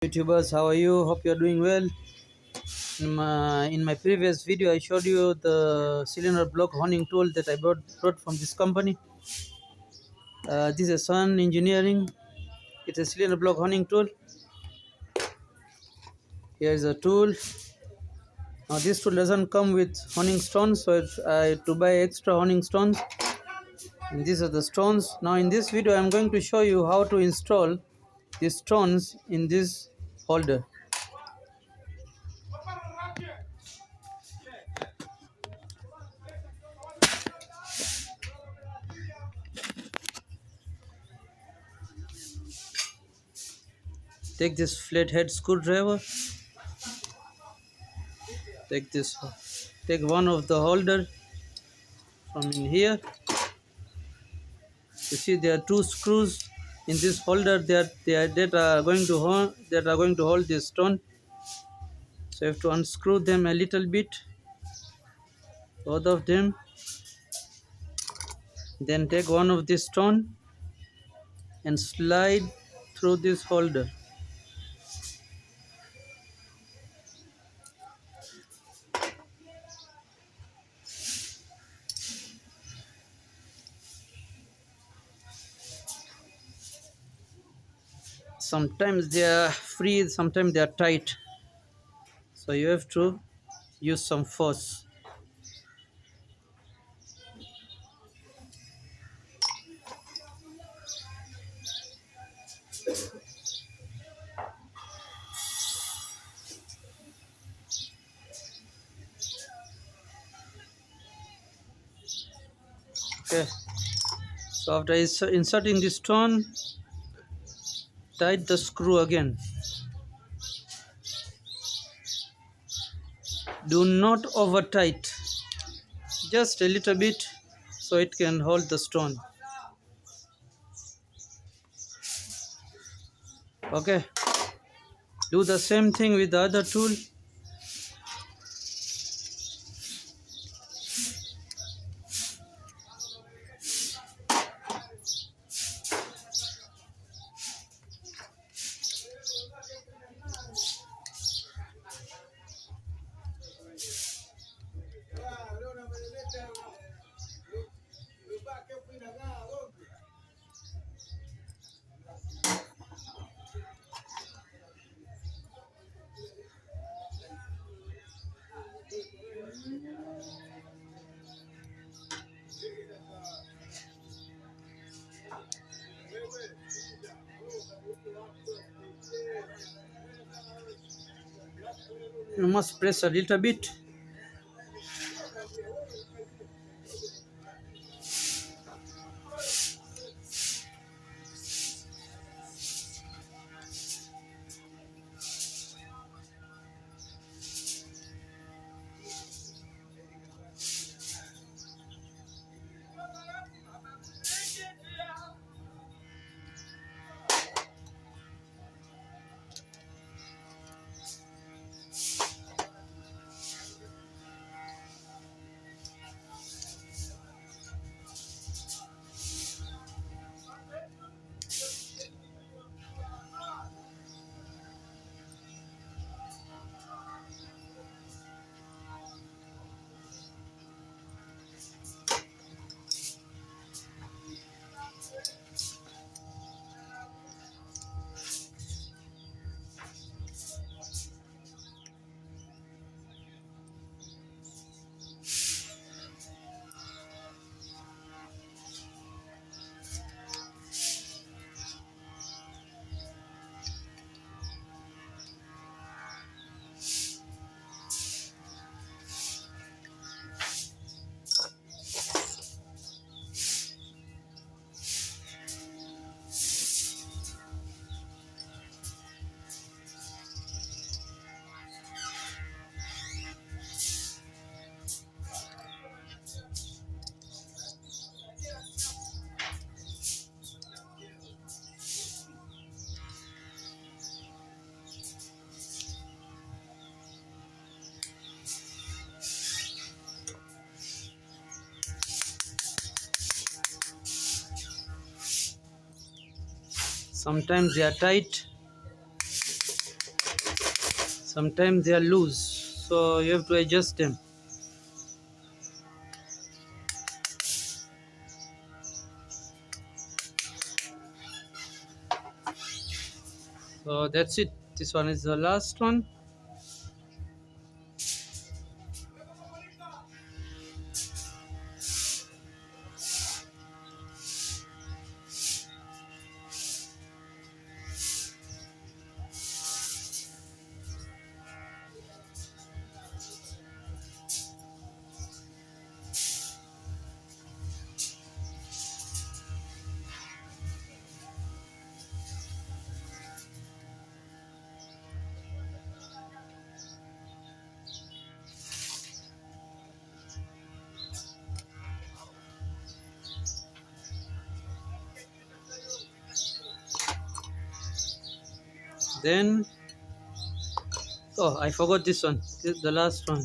YouTubers, how are you? Hope you're doing well. In my previous video I showed you the cylinder block honing tool that I brought from this company. This is Sun Engineering. It's a cylinder block honing tool. Here's a tool. Now this tool doesn't come with honing stones, so I had to buy extra honing stones, and these are the stones. Now in this video I'm going to show you how to install these stones in this holder. Take this flathead screwdriver. Take one of the holder from in here. You see there are two screws in this holder that are going to hold this stone. So you have to unscrew them a little bit, both of them. Then take one of this stone and slide through this holder. Sometimes they are free, sometimes they are tight, so you have to use some force. Okay, so after inserting the stone, tight the screw again. Do not over tight, just a little bit, so it can hold the stone. Okay, do the same thing with the other tool. You must press a little bit. Sometimes they are tight. Sometimes they are loose, so you have to adjust them. So that's it. This one is the last one. Then, oh, I forgot this one. This is the last one.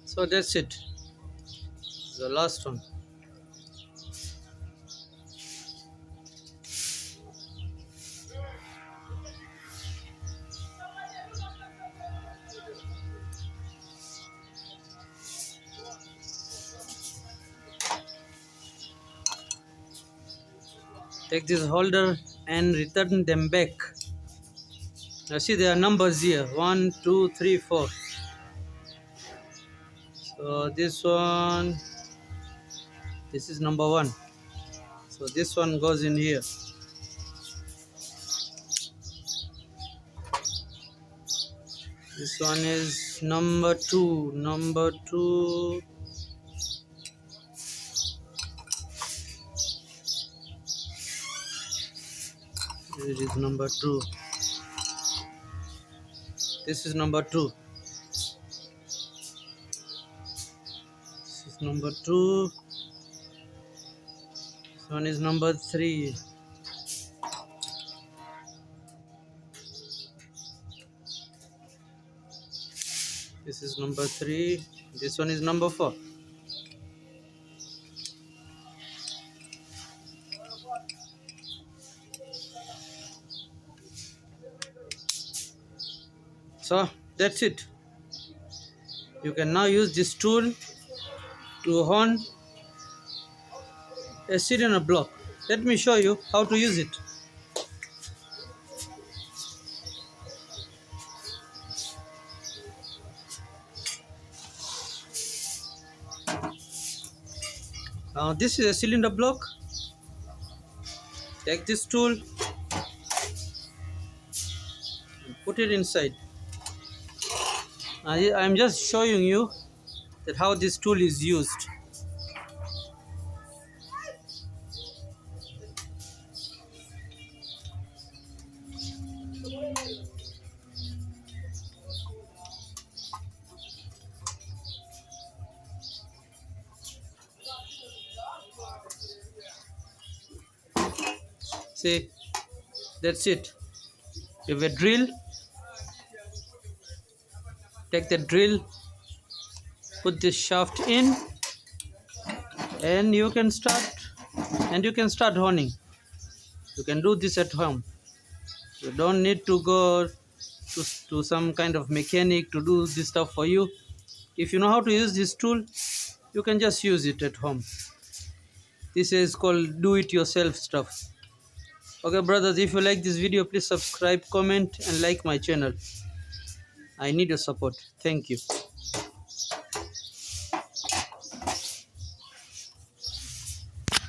So that's it. The last one. Take this holder and return them back. Now see there are numbers here. 1, 2, 3, 4. So this one, this is number 1. So this one goes in here. This one is number 2. Number 2. It is number 2. This is number 2. This is number 2. This one is number 3. This is number 3. This one is number 4. So that's it. You can now use this tool to hone a cylinder block. Let me show you how to use it. This is a cylinder block. Take this tool and put it inside. I am just showing you that how this tool is used. See, that's it. You have a drill. Take the drill, put this shaft in, and you can start honing. You can do this at home. You don't need to go to some kind of mechanic to do this stuff for you. If you know how to use this tool, you can just use it at home. This is called do it yourself stuff. Okay brothers, if you like this video, please subscribe, comment and like my channel. I need your support. Thank you.